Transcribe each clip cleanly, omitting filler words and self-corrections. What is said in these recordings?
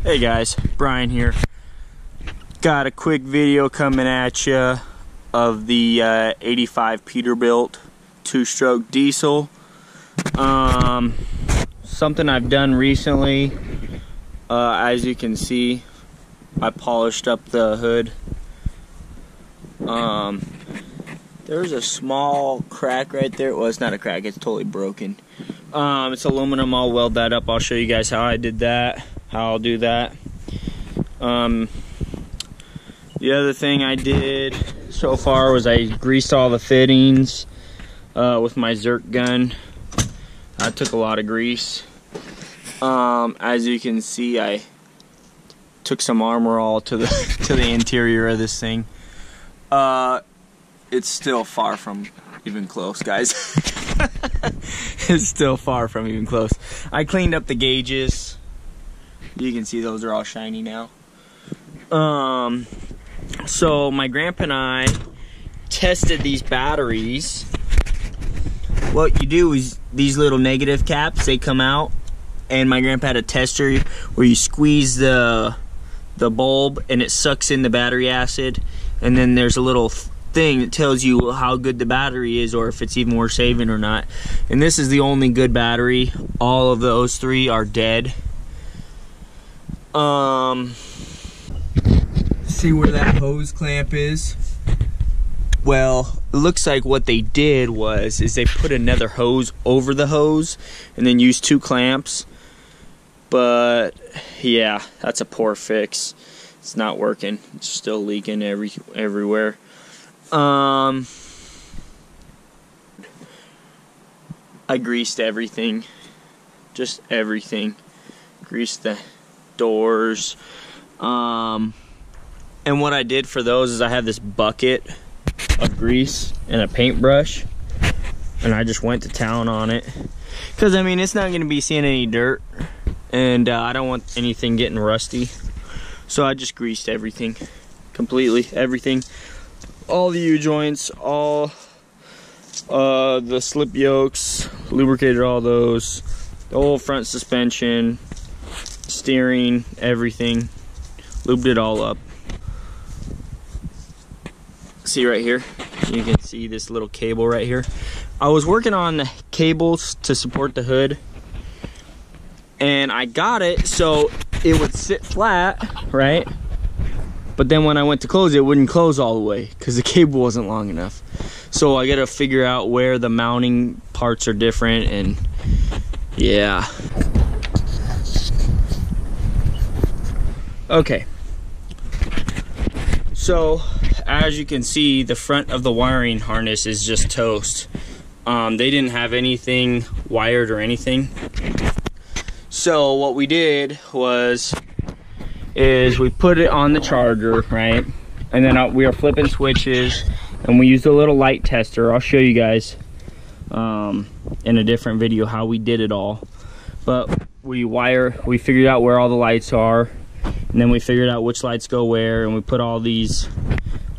Hey guys, Brian here. Got a quick video coming at you of the 85 Peterbilt 2-stroke diesel. Something I've done recently, as you can see, I polished up the hood. There's a small crack right there. Well, it's not a crack, it's totally broken. It's aluminum. I'll weld that up. I'll show you guys how I did that, how I'll do that. The other thing I did so far was I greased all the fittings with my Zerk gun. I took a lot of grease. As you can see, I took some Armor All to the interior of this thing. It's still far from even close, guys. It's still far from even close. I cleaned up the gauges. You can see those are all shiny now. So my grandpa and I tested these batteries. What you do is these little negative caps, they come out, and my grandpa had a tester where you squeeze the bulb and it sucks in the battery acid, and then there's a little thing that tells you how good the battery is or if it's even worth saving or not. And this is the only good battery. All of those three are dead. See where that hose clamp is? Well, it looks like what they did is they put another hose over the hose and then used 2 clamps. But yeah, that's a poor fix. It's not working. It's still leaking everywhere. I greased everything. Just everything. Greased the doors. And what I did for those is I have this bucket of grease and a paintbrush, and I just went to town on it. Because I mean, it's not going to be seeing any dirt, and I don't want anything getting rusty. So I just greased everything. Completely. Everything. All the U-joints, all the slip yokes, lubricated all those, the whole front suspension, steering, everything, lubed it all up. See right here, you can see this little cable right here. I was working on the cables to support the hood, and I got it so it would sit flat, right? But then when I went to close it, it wouldn't close all the way because the cable wasn't long enough. So I gotta figure out where the mounting parts are different, and yeah. Okay. So, as you can see, the front of the wiring harness is just toast. They didn't have anything wired or anything. So what we did is we put it on the charger, right? And then we are flipping switches, and we used a little light tester. I'll show you guys in a different video how we did it all. But we figured out where all the lights are, and then we figured out which lights go where, and we put all these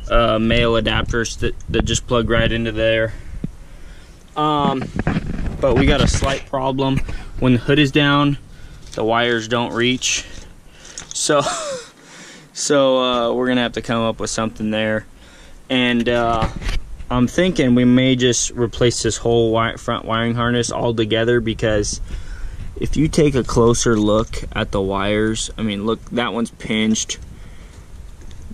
male adapters that just plug right into there. But we got a slight problem. When the hood is down, the wires don't reach. So we're gonna have to come up with something there. And I'm thinking we may just replace this whole front wiring harness altogether, because if you take a closer look at the wires, I mean, look, that one's pinched.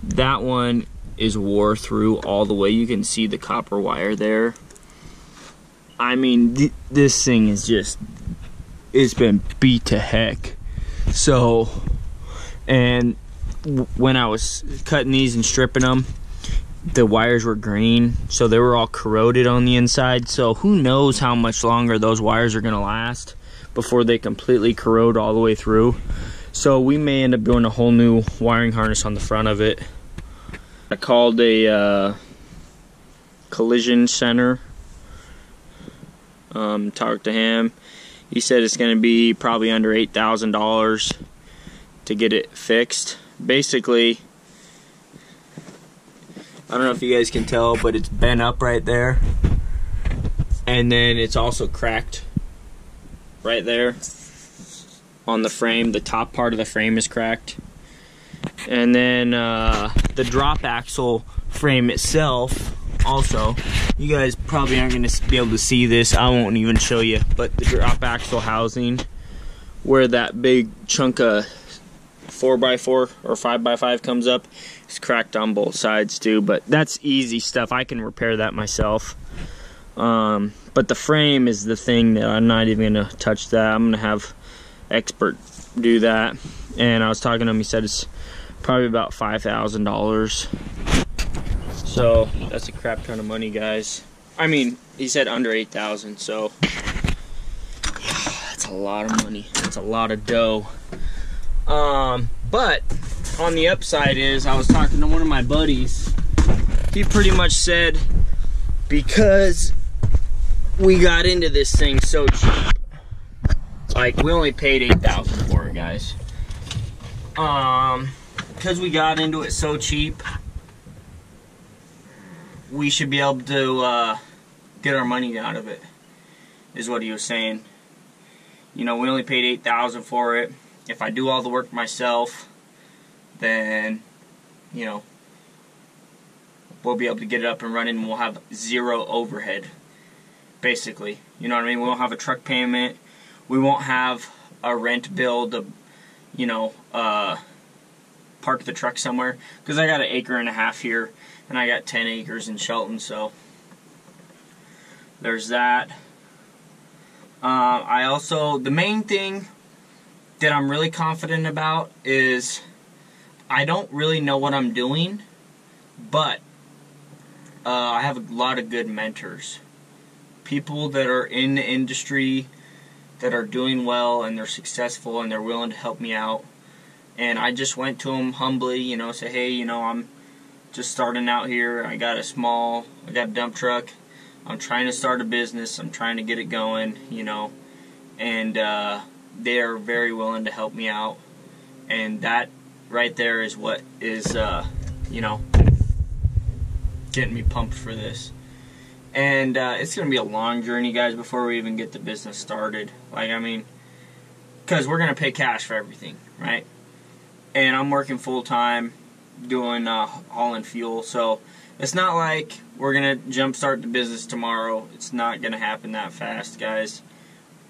That one is wore through all the way. You can see the copper wire there. I mean, this thing is just, it's been beat to heck. So, and when I was cutting these and stripping them, the wires were green, so they were all corroded on the inside. So who knows how much longer those wires are gonna last before they completely corrode all the way through. So we may end up doing a whole new wiring harness on the front of it. I called a collision center, talked to him. He said it's gonna be probably under $8,000 to get it fixed. Basically, I don't know if you guys can tell, but it's bent up right there, and then it's also cracked right there. on the frame. The top part of the frame is cracked. And then the drop axle frame itself also, you guys probably aren't going to be able to see this. I won't even show you, but the drop axle housing, where that big chunk of 4x4 or 5x5 comes up, is cracked on both sides too. But that's easy stuff. I can repair that myself. But the frame is the thing that I'm not even going to touch that. I'm going to have expert do that. And I was talking to him, he said it's probably about $5,000. So that's a crap ton of money, guys. I mean, he said under 8,000, so that's a lot of money. That's a lot of dough. But on the upside is, I was talking to one of my buddies. He pretty much said, because we got into this thing so cheap, like we only paid $8,000 for it, guys. Because we got into it so cheap, we should be able to get our money out of it, is what he was saying. You know, we only paid $8,000 for it. If I do all the work myself, then, you know, we'll be able to get it up and running, and we'll have zero overhead, basically. You know what I mean? We won't have a truck payment. We won't have a rent bill to, you know, park the truck somewhere. Because I got 1.5 acres here, and I got 10 acres in Shelton, so there's that. I also, the main thing that I'm really confident about is I don't really know what I'm doing, but I have a lot of good mentors. People that are in the industry that are doing well and they're successful and they're willing to help me out. And I just went to them humbly, you know, say, hey, you know, I'm just starting out here. I got a dump truck. I'm trying to start a business. I'm trying to get it going, you know. And they are very willing to help me out. And that right there is what is, you know, getting me pumped for this. And it's going to be a long journey, guys, before we even get the business started. Like, I mean, because we're going to pay cash for everything, right? And I'm working full-time doing hauling fuel. So it's not like we're going to jumpstart the business tomorrow. It's not going to happen that fast, guys.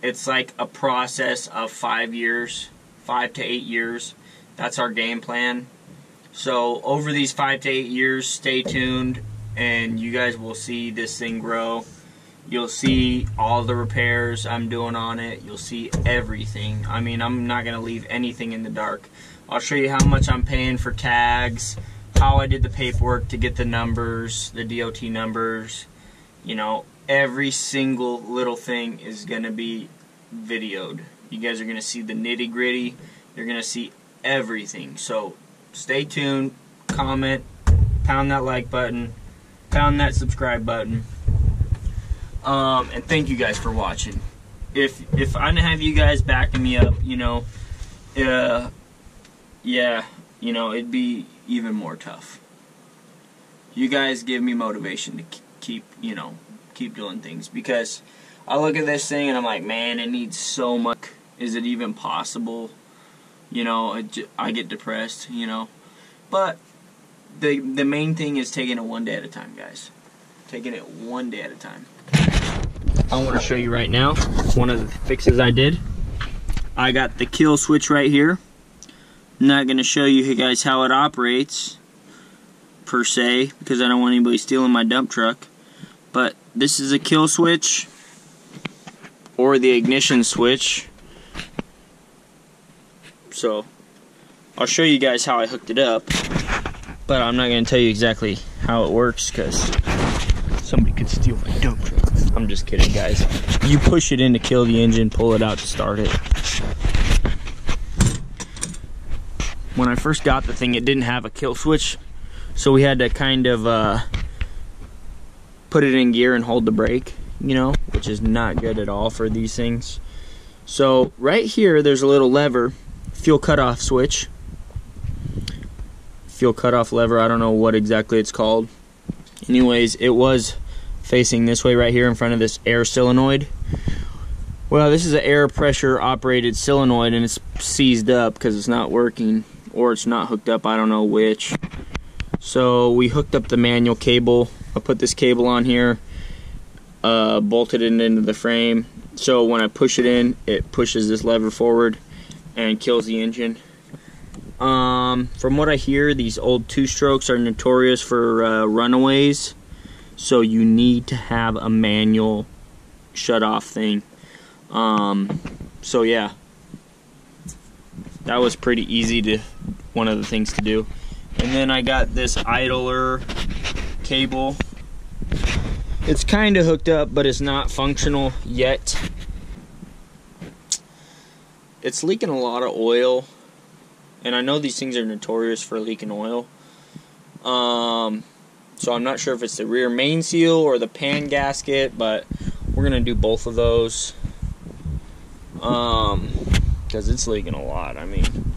It's like a process of 5 years, 5 to 8 years. That's our game plan. So over these 5 to 8 years, stay tuned, and you guys will see this thing grow. You'll see all the repairs I'm doing on it. You'll see everything. I mean, I'm not going to leave anything in the dark. I'll show you how much I'm paying for tags, how I did the paperwork to get the numbers, the DOT numbers. You know, every single little thing is going to be videoed. You guys are going to see the nitty-gritty. You're going to see everything. So stay tuned, comment, pound that like button, pound that subscribe button. And thank you guys for watching. If I didn't have you guys backing me up, you know, yeah, you know, it'd be even more tough. You guys give me motivation to keep, you know, keep doing things, because I look at this thing and I'm like, man, it needs so much. Is it even possible? You know, I get depressed, you know. But the main thing is taking it one day at a time, guys. Taking it one day at a time. I want to show you right now one of the fixes I did. I got the kill switch right here. I'm not going to show you guys how it operates per se, because I don't want anybody stealing my dump truck. But this is a kill switch, or the ignition switch. So I'll show you guys how I hooked it up, but I'm not going to tell you exactly how it works, because somebody could steal my dump truck. I'm just kidding, guys. You push it in to kill the engine, pull it out to start it. When I first got the thing, it didn't have a kill switch, so we had to kind of put it in gear and hold the brake, you know, which is not good at all for these things. So right here, there's a little lever, fuel cutoff switch, fuel cutoff lever. I don't know what exactly it's called. Anyways, it was facing this way right here in front of this air solenoid. Well, this is an air pressure operated solenoid, and it's seized up because it's not working, or it's not hooked up, I don't know which. So we hooked up the manual cable. I put this cable on here, bolted it into the frame, so when I push it in, it pushes this lever forward and kills the engine. From what I hear, these old two-strokes are notorious for runaways, so you need to have a manual shut-off thing. So yeah, that was pretty easy one of the things to do. And then I got this idler cable. It's kind of hooked up, but it's not functional yet. It's leaking a lot of oil, and I know these things are notorious for leaking oil. So I'm not sure if it's the rear main seal or the pan gasket, but we're gonna do both of those. Because it's leaking a lot. I mean,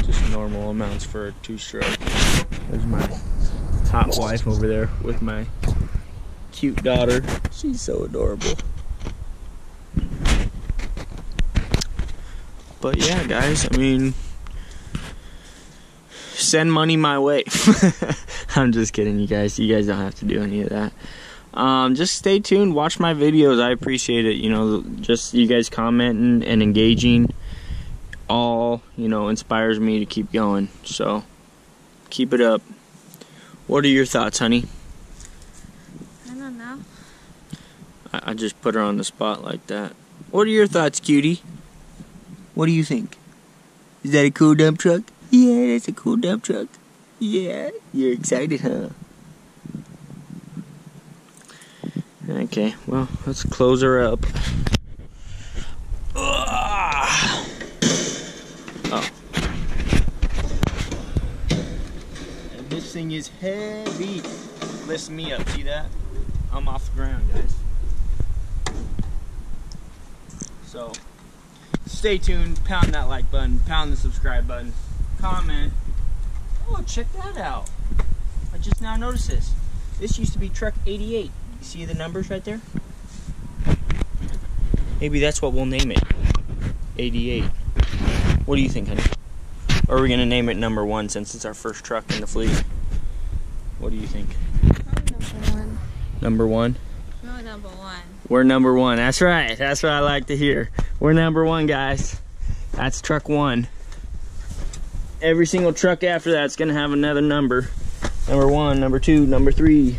just normal amounts for a two-stroke. There's my hot wife over there with my cute daughter. She's so adorable. But yeah, guys, I mean, send money my way. I'm just kidding, you guys. You guys don't have to do any of that. Just stay tuned, watch my videos. I appreciate it, you know, just you guys commenting and engaging all, you know, inspires me to keep going. So keep it up. What are your thoughts, honey? I don't know. I just put her on the spot like that. What are your thoughts, cutie? What do you think? Is that a cool dump truck? Yeah, that's a cool dump truck. Yeah, you're excited, huh? Okay, well, let's close her up. Oh. And this thing is heavy. Lifts me up, see that? I'm off the ground, guys. So, stay tuned, pound that like button, pound the subscribe button, comment. Oh, check that out. I just now noticed this. This used to be truck 88. You see the numbers right there? Maybe that's what we'll name it. 88. What do you think, honey? Or are we going to name it number 1 since it's our first truck in the fleet? What do you think? Number 1. Number 1? No, number 1. We're number 1. That's right. That's what I like to hear. We're number 1, guys. That's truck 1. Every single truck after that's going to have another number. Number 1, number 2, number 3.